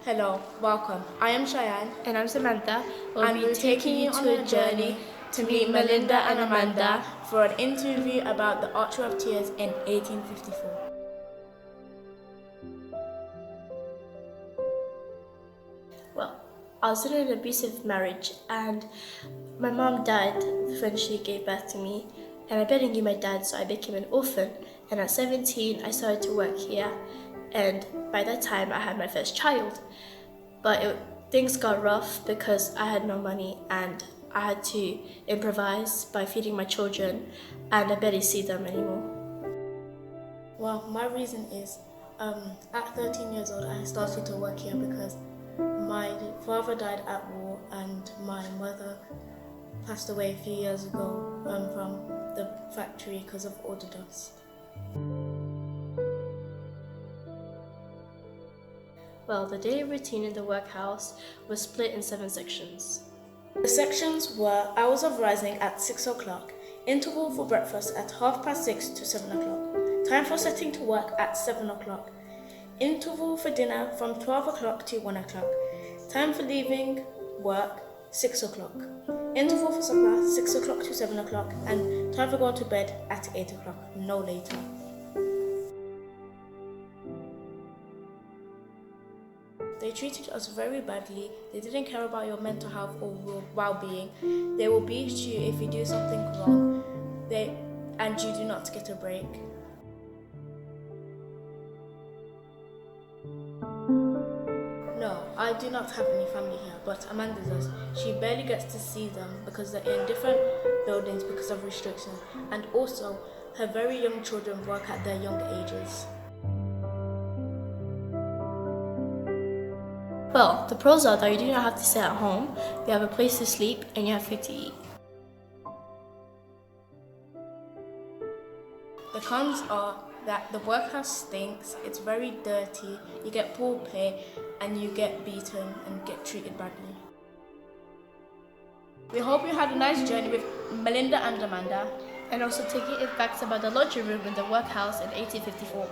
Hello, welcome. I am Shaian, And I'm Samanta. and we're taking you on a journey to meet Melinda and Amanda for an interview about the Archer of Tears in 1854. Well, I was in an abusive marriage and my mom died when she gave birth to me. And I barely knew my dad, so I became an orphan. And at 17, I started to work here. And by that time, I had my first child. But things got rough because I had no money and I had to improvise by feeding my children, and I barely see them anymore. Well, my reason is at 13 years old, I started to work here because my father died at war and my mother passed away a few years ago from the factory because of all the dust. Well, the daily routine in the workhouse was split in 7 sections. The sections were hours of rising at 6 o'clock, interval for breakfast at 6:30 to 7 o'clock, time for setting to work at 7 o'clock, interval for dinner from 12 o'clock to 1 o'clock, time for leaving work 6 o'clock, interval for supper 6 o'clock to 7 o'clock, and time for going to bed at 8 o'clock, no later. They treated us very badly. They didn't care about your mental health or your well-being. They will beat you if you do something wrong, and you do not get a break. No, I do not have any family here, but Amanda does. She barely gets to see them because they're in different buildings because of restrictions, and also her very young children work at their young ages. Well, the pros are that you do not have to stay at home, you have a place to sleep, and you have food to eat. The cons are that the workhouse stinks, it's very dirty, you get poor pay, and you get beaten and get treated badly. We hope you had a nice journey with Melinda and Amanda. And also taking it facts about the laundry room in the workhouse in 1854.